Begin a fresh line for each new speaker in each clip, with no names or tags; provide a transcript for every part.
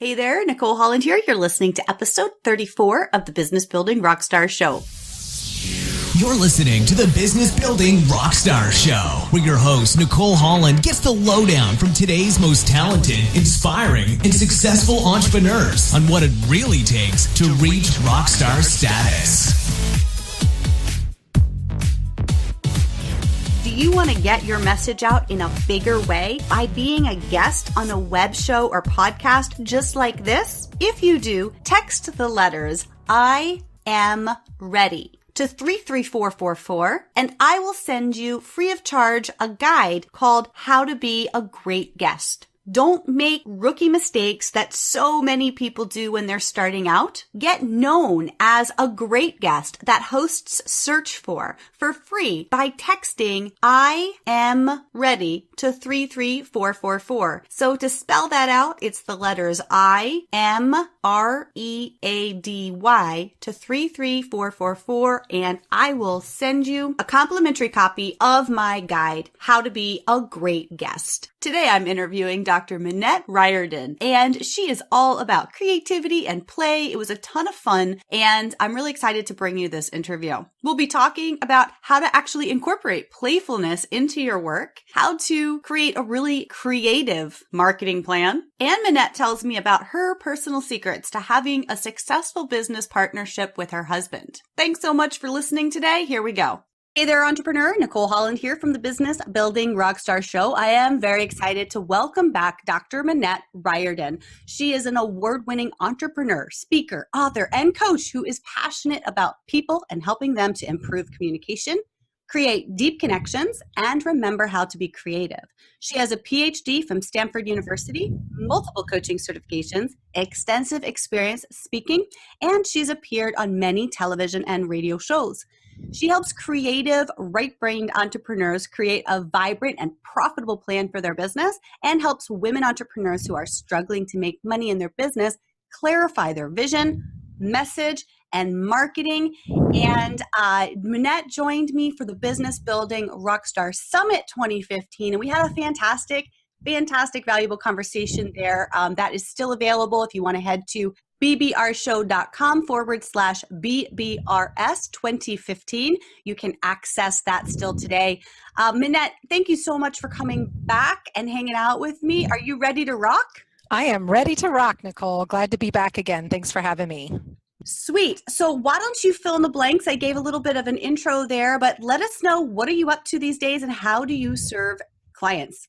Hey there, Nicole Holland here. You're listening to episode 34 of the Business Building Rockstar Show.
You're listening to the Business Building Rockstar Show, where your host, Nicole Holland, gets the lowdown from today's most talented, inspiring, and successful entrepreneurs on what it really takes to reach rockstar status.
Do you want to get your message out in a bigger way by being a guest on a web show or podcast just like this? If you do, text the letters I am ready to 33444 and I will send you free of charge a guide called How to Be a Great Guest. Don't make rookie mistakes that so many people do when they're starting out. Get known as a great guest that hosts search for free by texting I am ready to 33444. So to spell that out, it's the letters I am READY to 33444, and I will send you a complimentary copy of my guide, How to Be a Great Guest. Today I'm interviewing Dr. Minette Riordan, and she is all about creativity and play. It was a ton of fun, and I'm really excited to bring you this interview. We'll be talking about how to actually incorporate playfulness into your work, how to create a really creative marketing plan, and Minette tells me about her personal secrets to having a successful business partnership with her husband. Thanks so much for listening today. Here we go. Hey there, entrepreneur. Nicole Holland here from the Business Building Rockstar Show. I am very excited to welcome back Dr. Minette Riordan. She is an award-winning entrepreneur, speaker, author, and coach who is passionate about people and helping them to improve communication, create deep connections, and remember how to be creative. She has a PhD from Stanford University, multiple coaching certifications, extensive experience speaking, and she's appeared on many television and radio shows. She helps creative, right-brained entrepreneurs create a vibrant and profitable plan for their business and helps women entrepreneurs who are struggling to make money in their business clarify their vision, message, and marketing. And Minette joined me for the Business Building Rockstar Summit 2015, and we had a fantastic, valuable conversation there. That is still available if you want to head to bbrshow.com/BBRS 2015. You can access that still today. Minette, thank you so much for coming back and hanging out with me. Are you ready to rock?
I am ready to rock, Nicole. Glad to be back again. Thanks for having me.
Sweet. So why don't you fill in the blanks? I gave a little bit of an intro there, but let us know, what are you up to these days and how do you serve clients?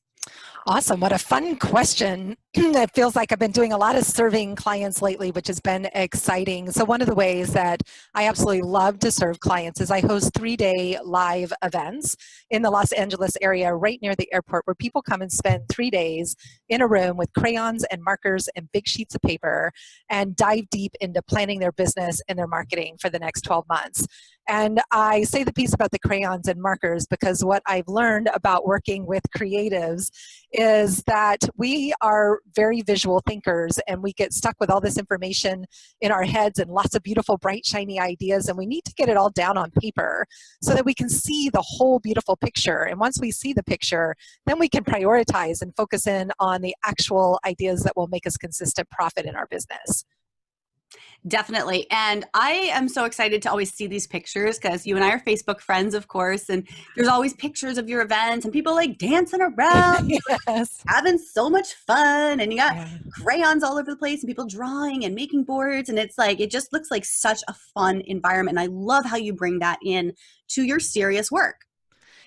Awesome. What a fun question. It feels like I've been doing a lot of serving clients lately, which has been exciting. So one of the ways that I absolutely love to serve clients is I host 3-day live events in the Los Angeles area right near the airport where people come and spend 3 days in a room with crayons and markers and big sheets of paper and dive deep into planning their business and their marketing for the next 12 months. And I say the piece about the crayons and markers because what I've learned about working with creatives is that we are very visual thinkers and we get stuck with all this information in our heads and lots of beautiful, bright, shiny ideas, and we need to get it all down on paper so that we can see the whole beautiful picture. And once we see the picture, then we can prioritize and focus in on the actual ideas that will make us consistent profit in our business.
Definitely. And I am so excited to always see these pictures because you and I are Facebook friends, of course, and there's always pictures of your events and people like dancing around,
Yes.
having so much fun, and you got crayons all over the place and people drawing and making boards, and it's like, it just looks like such a fun environment. And I love how you bring that in to your serious work.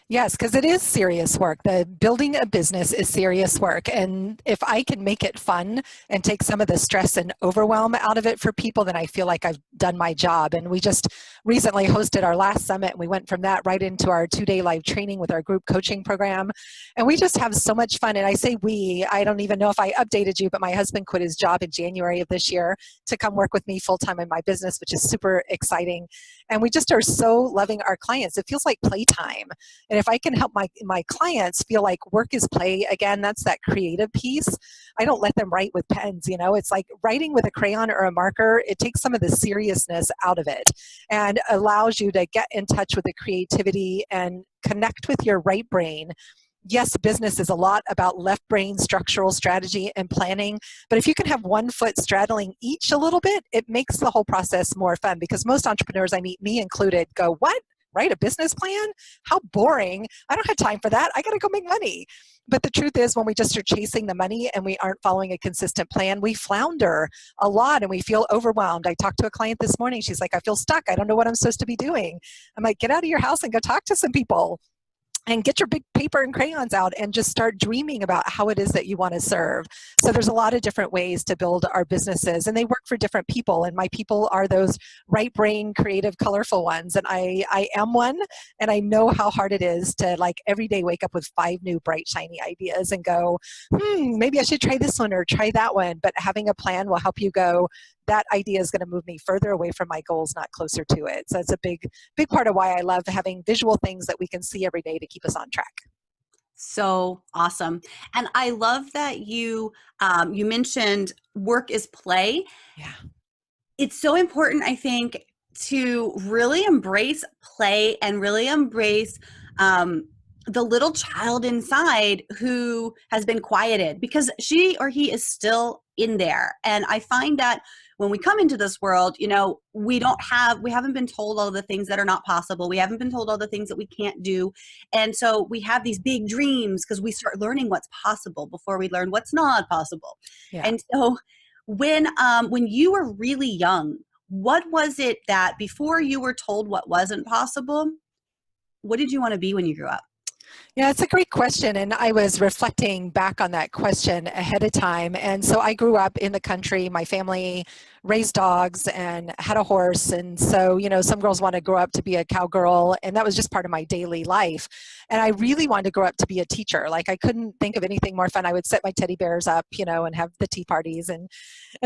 Yes, because it is serious work. The building a business is serious work. And if I can make it fun and take some of the stress and overwhelm out of it for people, then I feel like I've done my job. And we just recently hosted our last summit, and we went from that right into our 2-day live training with our group coaching program. And we just have so much fun. And I say we, I don't even know if I updated you, but my husband quit his job in January of this year to come work with me full-time in my business, which is super exciting. And we just are so loving our clients. It feels like playtime. And if I can help my clients feel like work is play again, that's that creative piece. I don't let them write with pens, you know, it's like writing with a crayon or a marker. It takes some of the seriousness out of it and allows you to get in touch with the creativity and connect with your right brain yes, business is a lot about left brain structural strategy and planning, but if you can have one foot straddling each a little bit, it makes the whole process more fun, because most entrepreneurs I meet, me included, go, what? Write a business plan? How boring. I don't have time for that. I got to go make money. But the truth is, when we just are chasing the money and we aren't following a consistent plan, we flounder a lot and we feel overwhelmed. I talked to a client this morning. She's like, I feel stuck. I don't know what I'm supposed to be doing. I'm like, get out of your house and go talk to some people. And get your big paper and crayons out and just start dreaming about how it is that you want to serve. So there's a lot of different ways to build our businesses, and they work for different people. And my people are those right brain, creative, colorful ones. And I am one, and I know how hard it is to like every day wake up with 5 new bright, shiny ideas and go, maybe I should try this one or try that one. But having a plan will help you go, that idea is going to move me further away from my goals, not closer to it. So it's a big part of why I love having visual things that we can see every day to keep us on track.
So awesome. And I love that you mentioned work is play.
Yeah.
It's so important, I think, to really embrace play and really embrace the little child inside who has been quieted, because she or he is still in there. And I find that when we come into this world, we haven't been told all the things that are not possible. We haven't been told all the things that we can't do. And so we have these big dreams because we start learning what's possible before we learn what's not possible. Yeah. And so when you were really young, what was it that before you were told what wasn't possible, what did you want to be when you grew up?
Yeah, it's a great question. And I was reflecting back on that question ahead of time. And so I grew up in the country. My family raised dogs and had a horse. And so, some girls want to grow up to be a cowgirl. And that was just part of my daily life. And I really wanted to grow up to be a teacher. Like, I couldn't think of anything more fun. I would set my teddy bears up, and have the tea parties. And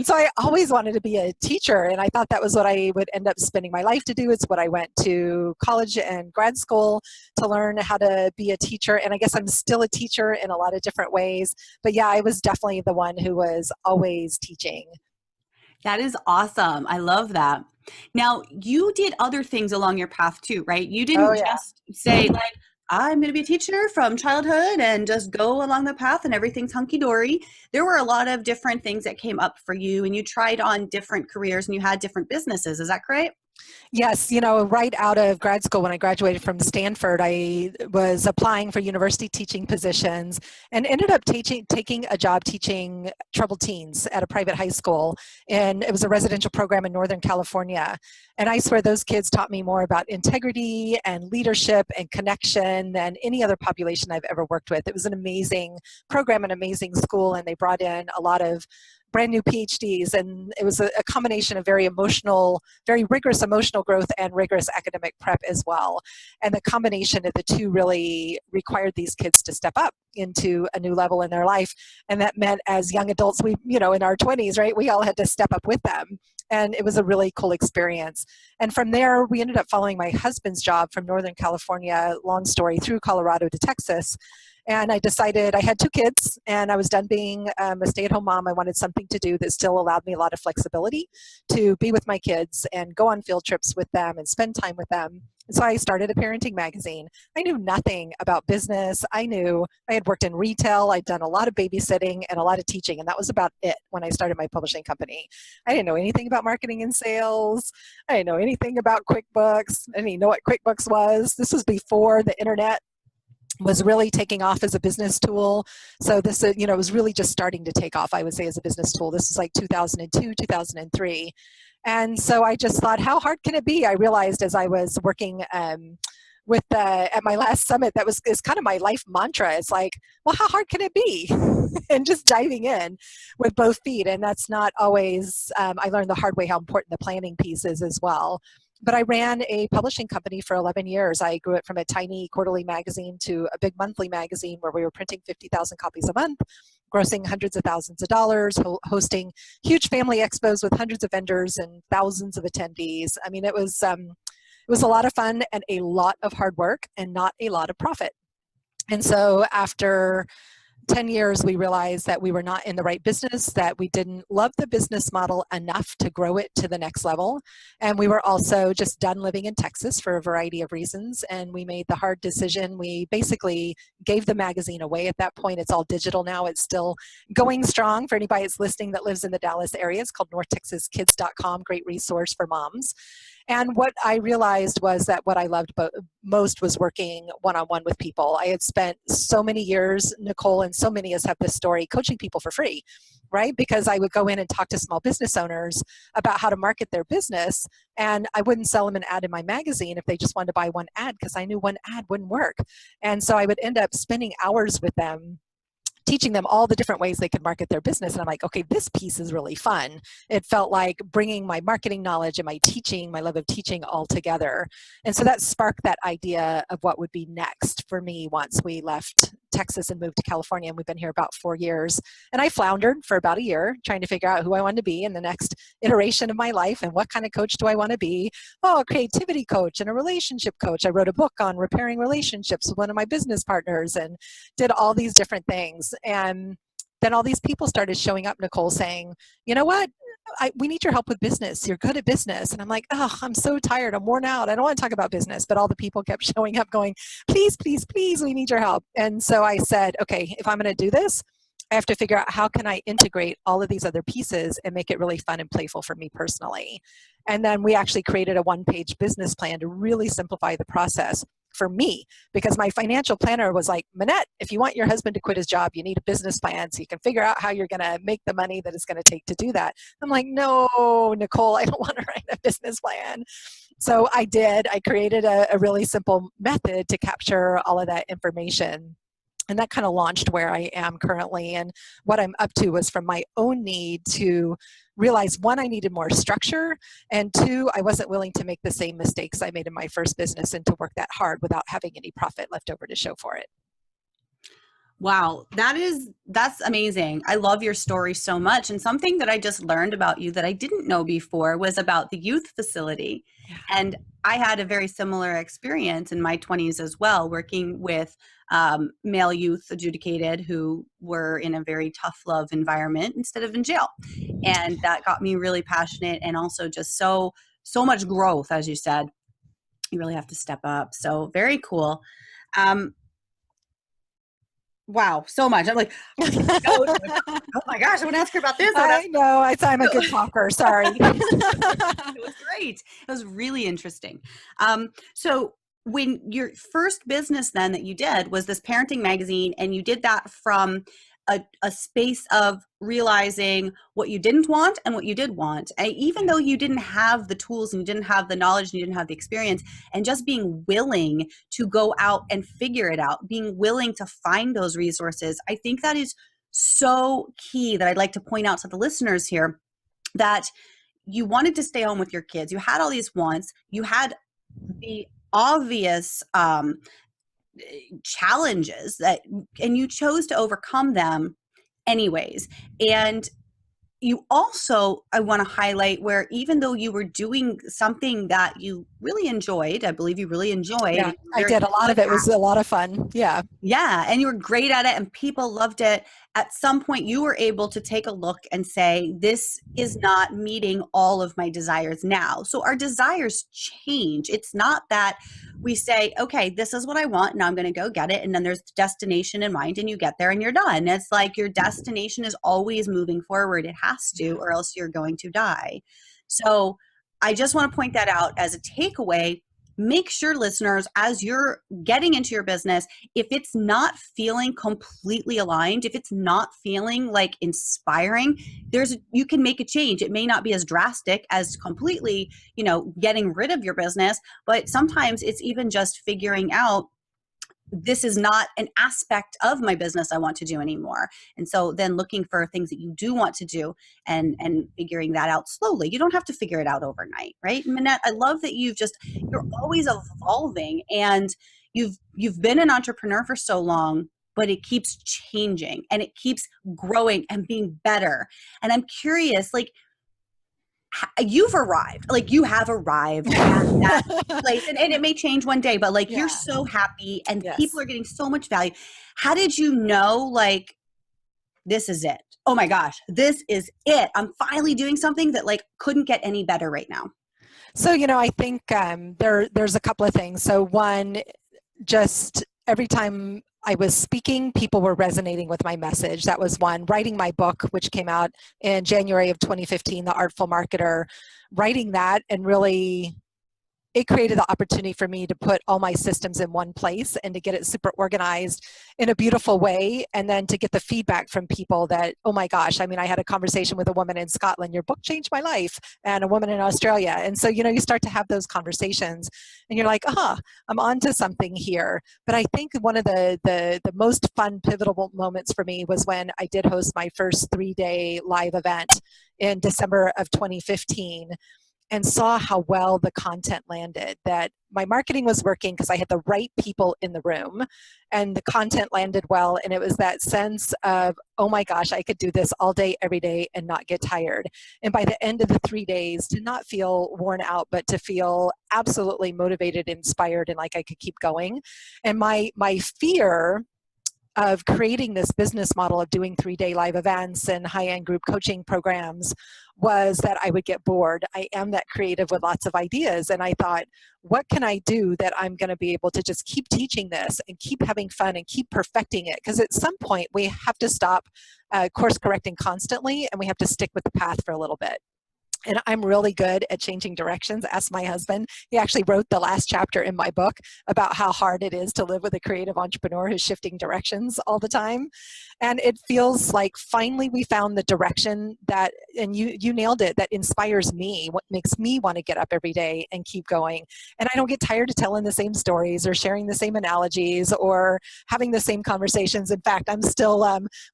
so I always wanted to be a teacher. And I thought that was what I would end up spending my life to do. It's what I went to college and grad school to learn how to be a teacher. And I guess I'm still a teacher in a lot of different ways. But yeah, I was definitely the one who was always teaching.
That is awesome. I love that. Now, you did other things along your path too, right? You didn't just say like, I'm going to be a teacher from childhood and just go along the path and everything's hunky-dory. There were a lot of different things that came up for you, and you tried on different careers and you had different businesses. Is that correct?
Yes, right out of grad school when I graduated from Stanford, I was applying for university teaching positions and ended up taking a job teaching troubled teens at a private high school. And it was a residential program in Northern California. And I swear those kids taught me more about integrity and leadership and connection than any other population I've ever worked with. It was an amazing program, an amazing school, and they brought in a lot of brand new PhDs, and it was a combination of very rigorous emotional growth and rigorous academic prep as well. And the combination of the two really required these kids to step up into a new level in their life. And that meant as young adults, we, in our 20s, right, we all had to step up with them. And it was a really cool experience. And from there, we ended up following my husband's job from Northern California, long story, through Colorado to Texas. And I decided, I had 2 kids and I was done being a stay-at-home mom. I wanted something to do that still allowed me a lot of flexibility to be with my kids and go on field trips with them and spend time with them. And so I started a parenting magazine. I knew nothing about business. I had worked in retail. I'd done a lot of babysitting and a lot of teaching, and that was about it when I started my publishing company. I didn't know anything about marketing and sales. I didn't know anything about QuickBooks. I didn't even know what QuickBooks was. This was before the internet was really taking off as a business tool. So this, it was really just starting to take off, I would say, as a business tool. This was like 2002, 2003. And so I just thought, how hard can it be? I realized as I was working at my last summit, is kind of my life mantra. It's like, well, how hard can it be? And just diving in with both feet. And that's not always, I learned the hard way how important the planning piece is as well. But I ran a publishing company for 11 years. I grew it from a tiny quarterly magazine to a big monthly magazine where we were printing 50,000 copies a month, grossing hundreds of thousands of dollars, hosting huge family expos with hundreds of vendors and thousands of attendees. I mean, it was a lot of fun and a lot of hard work and not a lot of profit. And so after 10 years, we realized that we were not in the right business, that we didn't love the business model enough to grow it to the next level. And we were also just done living in Texas for a variety of reasons. And we made the hard decision. We basically gave the magazine away at that point. It's all digital now. It's still going strong for anybody that's listening that lives in the Dallas area. It's called NorthTexasKids.com, great resource for moms. And what I realized was that what I loved most was working one-on-one with people. I had spent so many years, Nicole, and so many of us have this story, coaching people for free, right? Because I would go in and talk to small business owners about how to market their business, and I wouldn't sell them an ad in my magazine if they just wanted to buy one ad, because I knew one ad wouldn't work. And so I would end up spending hours with them, teaching them all the different ways they could market their business. And I'm like, okay, this piece is really fun. It felt like bringing my marketing knowledge and my teaching, my love of teaching all together. And so that sparked that idea of what would be next for me once we left Texas and moved to California. And we've been here about 4 years. And I floundered for about a year trying to figure out who I wanted to be in the next iteration of my life and what kind of coach do I want to be. Oh, a creativity coach and a relationship coach. I wrote a book on repairing relationships with one of my business partners and did all these different things. And then all these people started showing up, Nicole, saying, you know what? We need your help with business. You're good at business. And I'm like, oh, I'm so tired. I'm worn out. I don't want to talk about business. But all the people kept showing up going, please, please, please, we need your help. And so I said, okay, if I'm going to do this, I have to figure out how can I integrate all of these other pieces and make it really fun and playful for me personally. And then we actually created a one-page business plan to really simplify the process for me, because my financial planner was like, Minette, if you want your husband to quit his job, you need a business plan so you can figure out how you're going to make the money that it's going to take to do that. I'm like, no, Nicole, I don't want to write a business plan. So I did. I created a really simple method to capture all of that information. And that kind of launched where I am currently. And what I'm up to was from my own need to realize, one, I needed more structure, and two, I wasn't willing to make the same mistakes I made in my first business and to work that hard without having any profit left over to show for it.
Wow, that's amazing. I love your story so much. And something that I just learned about you that I didn't know before was about the youth facility. Yeah. And I had a very similar experience in my 20s as well, working with male youth adjudicated who were in a very tough love environment instead of in jail. And that got me really passionate, and also just so much growth, as you said. You really have to step up. So very cool. Wow, so much. I'm like, oh my gosh, I want to ask her about this.
I know. I'm a good talker. Sorry.
It was great. It was really interesting. So when your first business then that you did was this parenting magazine, and you did that from a space of realizing what you didn't want and what you did want. And even though you didn't have the tools and you didn't have the knowledge and you didn't have the experience, and just being willing to go out and figure it out, being willing to find those resources, I think that is so key, that I'd like to point out to the listeners here, that you wanted to stay home with your kids. You had all these wants. You had the obvious challenges and you chose to overcome them anyways. And you also, I want to highlight, where even though you were doing something that you really enjoyed, I believe you really enjoyed.
Yeah, I did. A lot of it was a lot of fun. Yeah.
Yeah. And you were great at it and people loved it. At some point you were able to take a look and say, this is not meeting all of my desires now. So our desires change. It's not that we say, okay, this is what I want. Now I'm going to go get it. And then there's destination in mind and you get there and you're done. It's like your destination is always moving forward. It has to, or else you're going to die. So I just want to point that out as a takeaway. Make sure, listeners, as you're getting into your business, if it's not feeling completely aligned, if it's not feeling like inspiring, you can make a change. It may not be as drastic as completely, getting rid of your business, but sometimes it's even just figuring out, this is not an aspect of my business I want to do anymore. And so then looking for things that you do want to do and figuring that out slowly. You don't have to figure it out overnight, right? Minette, I love that you're always evolving, and you've been an entrepreneur for so long, but it keeps changing and it keeps growing and being better. And I'm curious, you have arrived at that place, and it may change one day, but you're so happy and people are getting so much value. How did you know, this is it. Oh my gosh, this is it. I'm finally doing something that like couldn't get any better right now?
So, I think there's a couple of things. So one, just every time I was speaking, people were resonating with my message. That was one. Writing my book, which came out in January of 2015, The Artful Marketer, writing that and really it created the opportunity for me to put all my systems in one place and to get it super organized in a beautiful way. And then to get the feedback from people that, oh my gosh, I mean, I had a conversation with a woman in Scotland, your book changed my life, and a woman in Australia. And so, you start to have those conversations and you're like, I'm onto something here. But I think one of the most fun, pivotal moments for me was when I did host my first 3-day live event in December of 2015. And saw how well the content landed, that my marketing was working because I had the right people in the room and the content landed well. And it was that sense of, oh my gosh, I could do this all day, every day and not get tired. And by the end of the 3 days, to not feel worn out, but to feel absolutely motivated, inspired, and like I could keep going. And my fear of creating this business model of doing 3-day live events and high-end group coaching programs was that I would get bored. I am that creative with lots of ideas. And I thought, what can I do that I'm going to be able to just keep teaching this and keep having fun and keep perfecting it? Because at some point we have to stop course correcting constantly and we have to stick with the path for a little bit. And I'm really good at changing directions. Ask my husband. He actually wrote the last chapter in my book about how hard it is to live with a creative entrepreneur who's shifting directions all the time. And it feels like finally we found the direction that, and you nailed it, that inspires me, what makes me want to get up every day and keep going. And I don't get tired of telling the same stories or sharing the same analogies or having the same conversations. In fact, I'm still,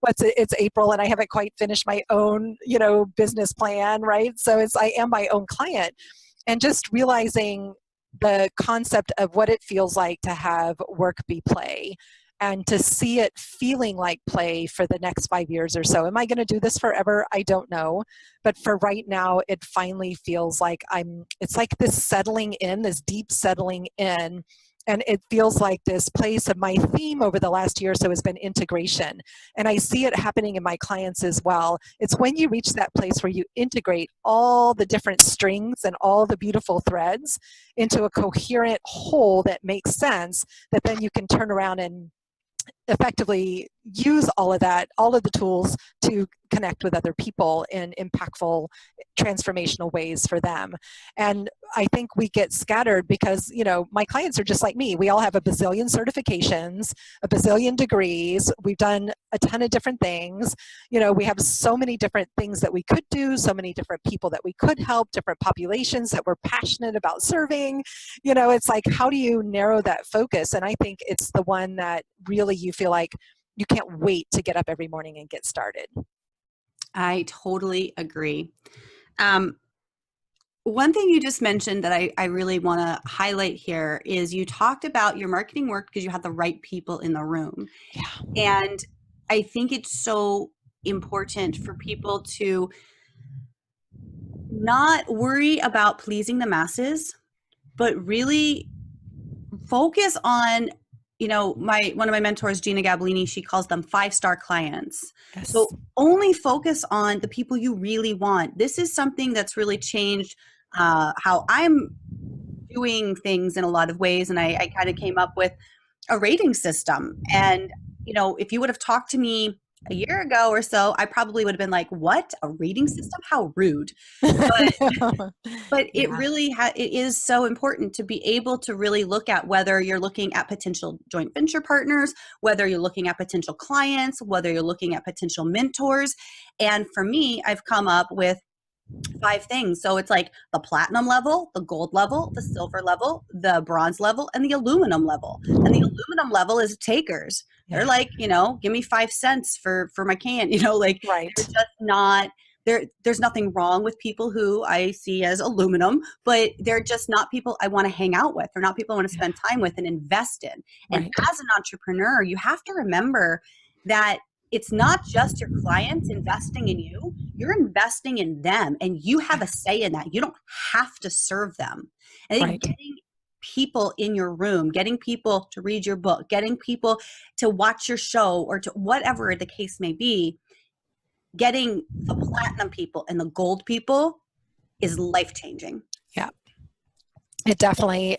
it's April and I haven't quite finished my own, business plan, right? So I am my own client, and just realizing the concept of what it feels like to have work be play and to see it feeling like play for the next 5 years or so. Am I going to do this forever? I don't know. But for right now, it finally feels like it's like this settling in, this deep settling in. And it feels like this place of my theme over the last year or so has been integration. And I see it happening in my clients as well. It's when you reach that place where you integrate all the different strings and all the beautiful threads into a coherent whole that makes sense, that then you can turn around and effectively use all of that, all of the tools to connect with other people in impactful, transformational ways for them. And I think we get scattered because, my clients are just like me. We all have a bazillion certifications, a bazillion degrees. We've done a ton of different things. We have so many different things that we could do, so many different people that we could help, different populations that we're passionate about serving. It's like, how do you narrow that focus? And I think it's the one that really you feel like you can't wait to get up every morning and get started.
I totally agree. One thing you just mentioned that I really want to highlight here is you talked about your marketing work because you had the right people in the room. Yeah. And I think it's so important for people to not worry about pleasing the masses, but really focus on, one of my mentors, Gina Gabolini, she calls them 5-star clients. Yes. So only focus on the people you really want. This is something that's really changed how I'm doing things in a lot of ways. And I kind of came up with a rating system. And, if you would have talked to me a year ago or so, I probably would have been like, what? A rating system? How rude. But it really it is so important to be able to really look at whether you're looking at potential joint venture partners, whether you're looking at potential clients, whether you're looking at potential mentors. And for me, I've come up with 5 things. So it's like the platinum level, the gold level, the silver level, the bronze level, and the aluminum level. And the aluminum level is takers. They're like, give me 5 cents for my can, right. They're just not there's nothing wrong with people who I see as aluminum, but they're just not people I want to hang out with. They're not people I want to spend time with and invest in. And as an entrepreneur, you have to remember that it's not just your clients investing in you, you're investing in them and you have a say in that. You don't have to serve them. And I think getting people in your room, getting people to read your book, getting people to watch your show or to whatever the case may be, getting the platinum people and the gold people is life-changing.
Yeah, it definitely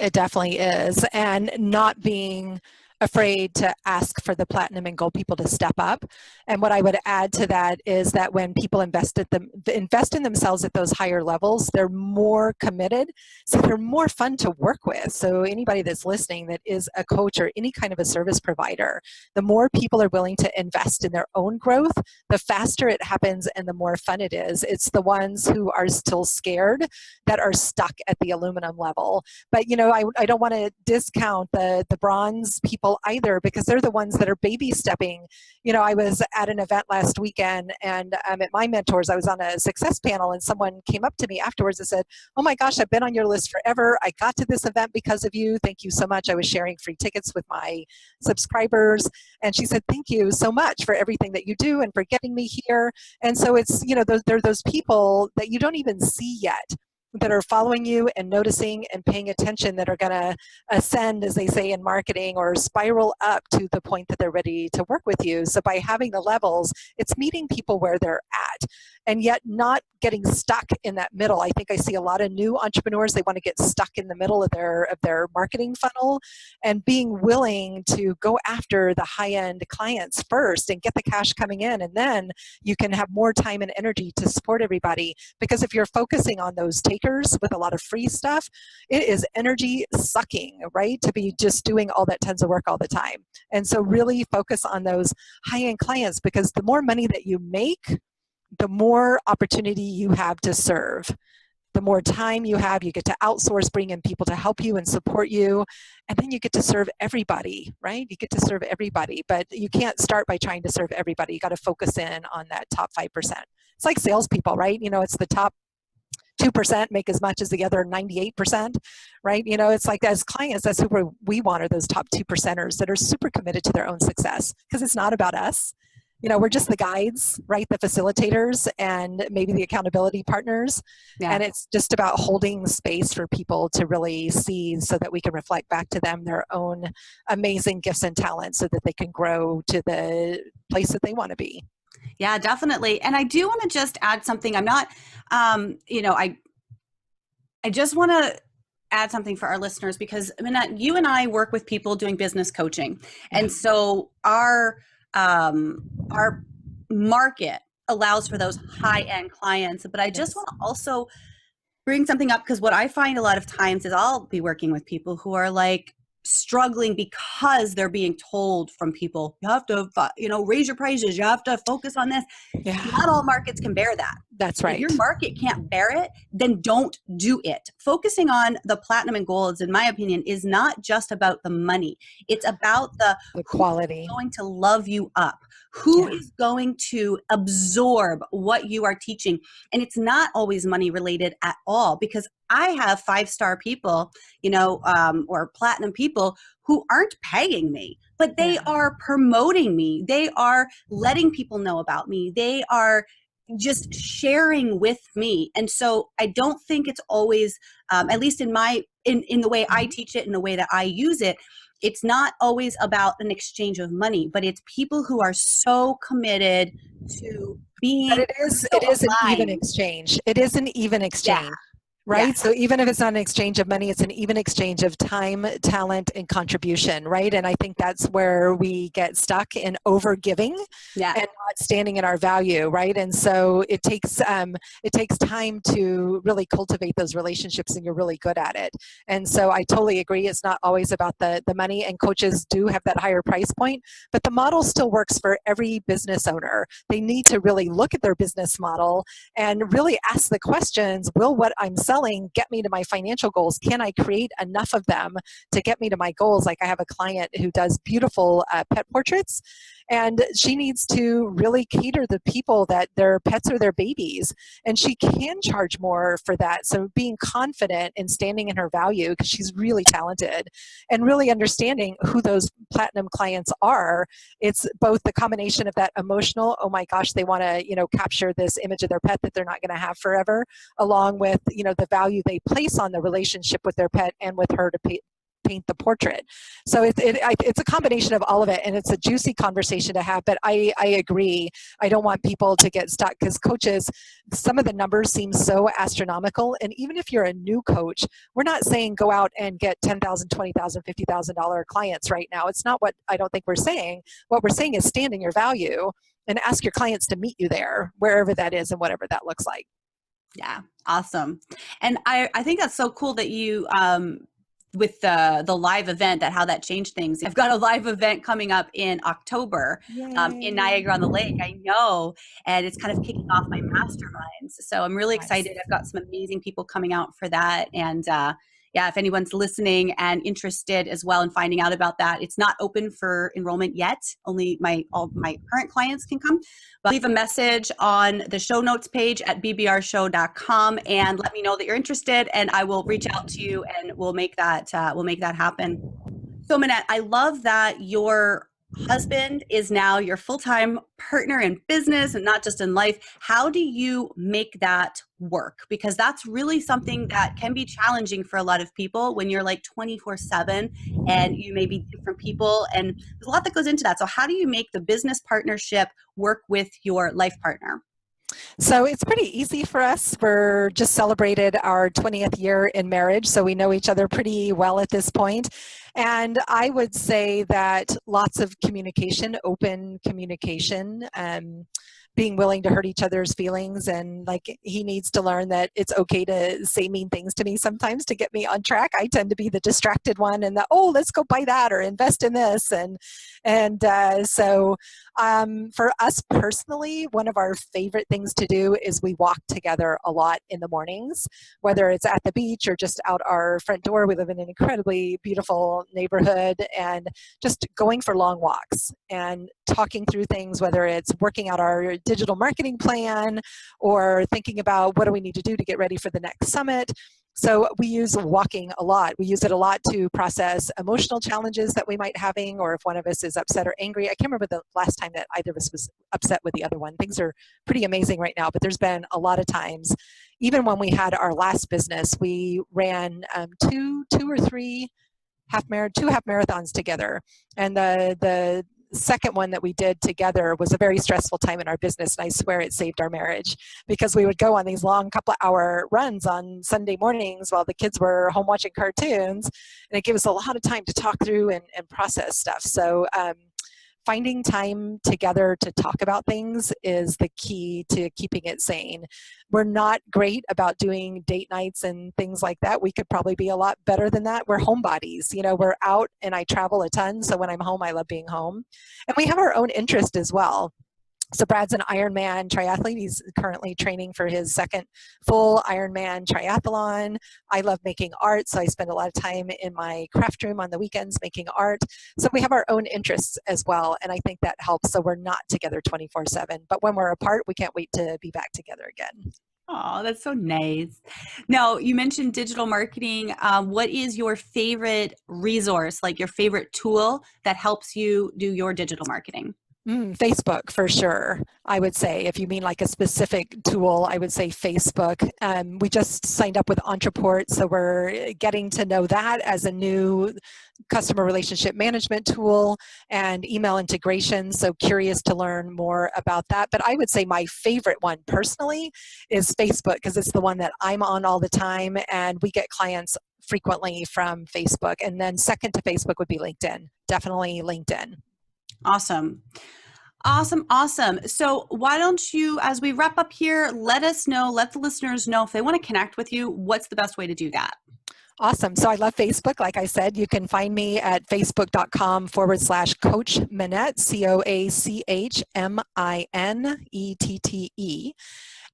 is. And not being afraid to ask for the platinum and gold people to step up. And what I would add to that is that when people invest in themselves at those higher levels, they're more committed, so they're more fun to work with. So anybody that's listening that is a coach or any kind of a service provider, the more people are willing to invest in their own growth, the faster it happens and the more fun it is. It's the ones who are still scared that are stuck at the aluminum level. But I don't want to discount the bronze people either, because they're the ones that are baby stepping. I was at an event last weekend, and at my mentors, I was on a success panel, and someone came up to me afterwards and said, "Oh my gosh, I've been on your list forever. I got to this event because of you. Thank you so much. I was sharing free tickets with my subscribers." And she said, "Thank you so much for everything that you do and for getting me here." And so it's, there are those people that you don't even see yet, that are following you and noticing and paying attention, that are going to ascend, as they say in marketing, or spiral up to the point that they're ready to work with you. So by having the levels, it's meeting people where they're at, and yet not getting stuck in that middle. I think I see a lot of new entrepreneurs, they want to get stuck in the middle of their marketing funnel, and being willing to go after the high-end clients first and get the cash coming in, and then you can have more time and energy to support everybody. Because if you're focusing on those takers with a lot of free stuff, it is energy sucking, right? To be just doing all that tons of work all the time. And so really focus on those high-end clients, because the more money that you make, the more opportunity you have to serve. The more time you have, you get to outsource, bring in people to help you and support you, and then you get to serve everybody, right? You get to serve everybody, but you can't start by trying to serve everybody. You got to focus in on that top 5%. It's like salespeople, right? It's the top 2% make as much as the other 98%, right? It's like, as clients, that's who we want, are those top 2%ers that are super committed to their own success, because it's not about us. We're just the guides, right? The facilitators and maybe the accountability partners. Yeah. And it's just about holding space for people to really see, so that we can reflect back to them their own amazing gifts and talents, so that they can grow to the place that they want to be.
Yeah, definitely. And I do want to just add something. I'm not, I just want to add something for our listeners, because Minette, you and I work with people doing business coaching. And so our market allows for those high-end clients. But I just want to also bring something up, because what I find a lot of times is I'll be working with people who are like struggling because they're being told from people, you have to, raise your prices, you have to focus on this. Yeah. Not all markets can bear that.
That's right.
If your market can't bear it, then don't do it. Focusing on the platinum and golds, in my opinion, is not just about the money. It's about the
quality.
Who's going to love you up? Who is going to absorb what you are teaching? And it's not always money related at all, because I have 5-star people, or platinum people who aren't paying me, but they are promoting me. They are letting people know about me. They are just sharing with me. And so I don't think it's always, at least in the way I teach it and the way that I use it, it's not always about an exchange of money, but it's people who are so committed to being.
But it is an even exchange. It is an even exchange. Yeah. Right? Yeah. So even if it's not an exchange of money, it's an even exchange of time, talent, and contribution, right? And I think that's where we get stuck in over giving and not standing in our value, right? And so it takes time to really cultivate those relationships, and you're really good at it. And so I totally agree. It's not always about the money, and coaches do have that higher price point, but the model still works for every business owner. They need to really look at their business model and really ask the questions, will what I'm selling get me to my financial goals? Can I create enough of them to get me to my goals? Like, I have a client who does beautiful pet portraits, and she needs to really cater the people that their pets are their babies, and she can charge more for that. So being confident and standing in her value, because she's really talented, and really understanding who those platinum clients are. It's both the combination of that emotional, oh my gosh, they want to capture this image of their pet that they're not going to have forever, along with the value they place on the relationship with their pet and with her to paint the portrait. So it's a combination of all of it, and it's a juicy conversation to have. But I agree. I don't want people to get stuck because coaches, some of the numbers seem so astronomical. And even if you're a new coach, we're not saying go out and get $10,000, $20,000, $50,000 clients right now. It's not what I don't think we're saying. What we're saying is stand in your value and ask your clients to meet you there, wherever that is and whatever that looks like.
Yeah, awesome. And I think that's so cool that you, with the live event, that how that changed things. I've got a live event coming up in October in Niagara on the Lake, I know, and it's kind of kicking off my masterminds. So I'm really excited. I've got some amazing people coming out for that. And yeah, if anyone's listening and interested as well in finding out about that, it's not open for enrollment yet. Only all my current clients can come. But leave a message on the show notes page at bbrshow.com and let me know that you're interested, and I will reach out to you and we'll make that happen. So Minette, I love that your husband is now your full-time partner in business and not just in life. How do you make that work? Because that's really something that can be challenging for a lot of people when you're like 24/7 and you may be different people, and there's a lot that goes into that. So how do you make the business partnership work with your life partner?
So it's pretty easy for us. We're just celebrated our 20th year in marriage, so we know each other pretty well at this point. And I would say that lots of communication, open communication, being willing to hurt each other's feelings, and like he needs to learn that it's okay to say mean things to me sometimes to get me on track. I tend to be the distracted one, and let's go buy that or invest in this, so for us personally, one of our favorite things to do is we walk together a lot in the mornings, whether it's at the beach or just out our front door. We live in an incredibly beautiful neighborhood, and just going for long walks and talking through things, whether it's working out our digital marketing plan or thinking about what do we need to do to get ready for the next summit. So we use walking a lot. We use it a lot to process emotional challenges that we might having, or if one of us is upset or angry. I can't remember the last time that either of us was upset with the other one. Things are pretty amazing right now, but there's been a lot of times, even when we had our last business, we ran two or three half marathons together. And the second one that we did together was a very stressful time in our business, and I swear it saved our marriage, because we would go on these long couple hour runs on Sunday mornings while the kids were home watching cartoons, and it gave us a lot of time to talk through and process stuff. So finding time together to talk about things is the key to keeping it sane. We're not great about doing date nights and things like that. We could probably be a lot better than that. We're homebodies. We're out, and I travel a ton. So when I'm home, I love being home. And we have our own interest as well. So Brad's an Ironman triathlete. He's currently training for his second full Ironman triathlon. I love making art, so I spend a lot of time in my craft room on the weekends making art. So we have our own interests as well, and I think that helps. So we're not together 24/7, but when we're apart, we can't wait to be back together again.
Oh, that's so nice. Now, you mentioned digital marketing. What is your favorite resource, like your favorite tool that helps you do your digital marketing?
Facebook for sure. I would say, if you mean like a specific tool, I would say Facebook. We just signed up with Entreport, so we're getting to know that as a new customer relationship management tool and email integration. So curious to learn more about that. But I would say my favorite one personally is Facebook, because it's the one that I'm on all the time, and we get clients frequently from Facebook. And then second to Facebook would be LinkedIn. Definitely LinkedIn.
Awesome. So why don't you, as we wrap up here, let the listeners know if they want to connect with you, what's the best way to do that?
Awesome. So I love Facebook. Like I said, you can find me at facebook.com/Coach Minette, CoachMinette.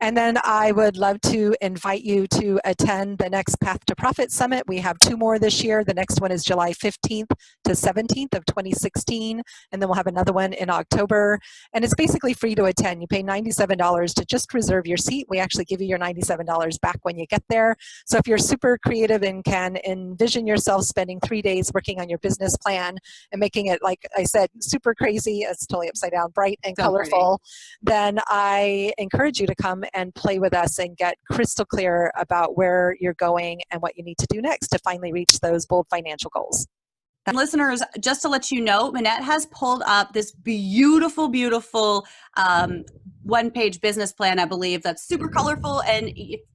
And then I would love to invite you to attend the next Path to Profit Summit. We have 2 more this year. The next one is July 15th to 17th of 2016. And then we'll have another one in October. And it's basically free to attend. You pay $97 to just reserve your seat. We actually give you your $97 back when you get there. So if you're super creative and can envision yourself spending 3 days working on your business plan and making it, like I said, super crazy, it's totally upside down, bright and colorful, then I encourage you to come and play with us and get crystal clear about where you're going and what you need to do next to finally reach those bold financial goals.
And listeners, just to let you know, Minette has pulled up this beautiful, beautiful one-page business plan, I believe, that's super colorful. And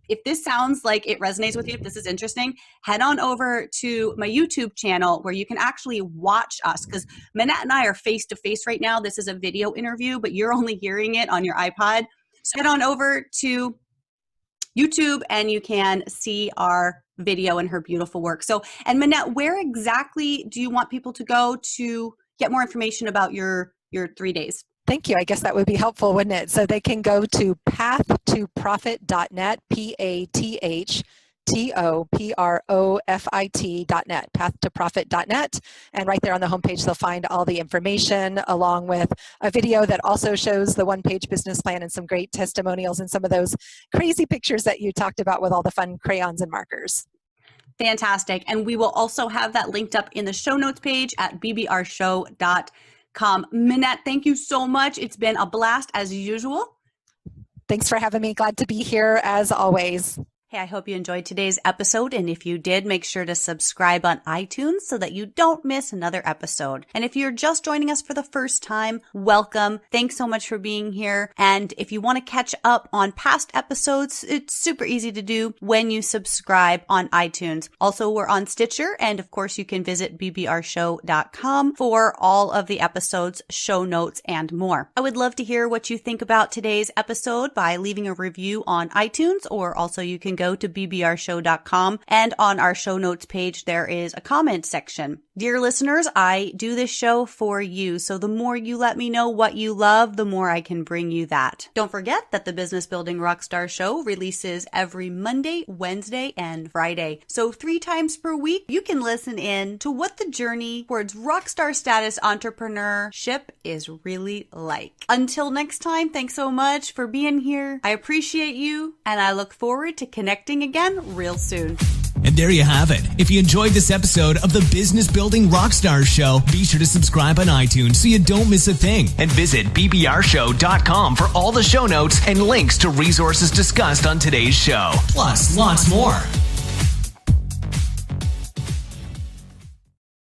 if this sounds like it resonates with you, if this is interesting, head on over to my YouTube channel where you can actually watch us, because Minette and I are face-to-face right now. This is a video interview, but you're only hearing it on your iPod. So head on over to YouTube and you can see our video and her beautiful work. So, and Minette, where exactly do you want people to go to get more information about your 3 days?
Thank you. I guess that would be helpful, wouldn't it? So they can go to pathtoprofit.net, PATHTOPROFIT.net, pathtoprofit.net. And right there on the homepage, they'll find all the information along with a video that also shows the one-page business plan and some great testimonials and some of those crazy pictures that you talked about with all the fun crayons and markers.
Fantastic. And we will also have that linked up in the show notes page at bbrshow.com. Minette, thank you so much. It's been a blast as usual.
Thanks for having me. Glad to be here as always.
Hey, I hope you enjoyed today's episode, and if you did, make sure to subscribe on iTunes so that you don't miss another episode. And if you're just joining us for the first time, welcome. Thanks so much for being here. And if you want to catch up on past episodes, it's super easy to do when you subscribe on iTunes. Also, we're on Stitcher, and of course, you can visit bbrshow.com for all of the episodes, show notes, and more. I would love to hear what you think about today's episode by leaving a review on iTunes, or also you can go to bbrshow.com, and on our show notes page, there is a comment section. Dear listeners, I do this show for you, so the more you let me know what you love, the more I can bring you that. Don't forget that the Business Building Rockstar Show releases every Monday, Wednesday, and Friday. So 3 times per week, you can listen in to what the journey towards rockstar status entrepreneurship is really like. Until next time, thanks so much for being here. I appreciate you, and I look forward to connecting again real soon.
And there you have it. If you enjoyed this episode of the Business Building Rockstars Show, be sure to subscribe on iTunes so you don't miss a thing. And visit bbrshow.com for all the show notes and links to resources discussed on today's show. Plus, lots more.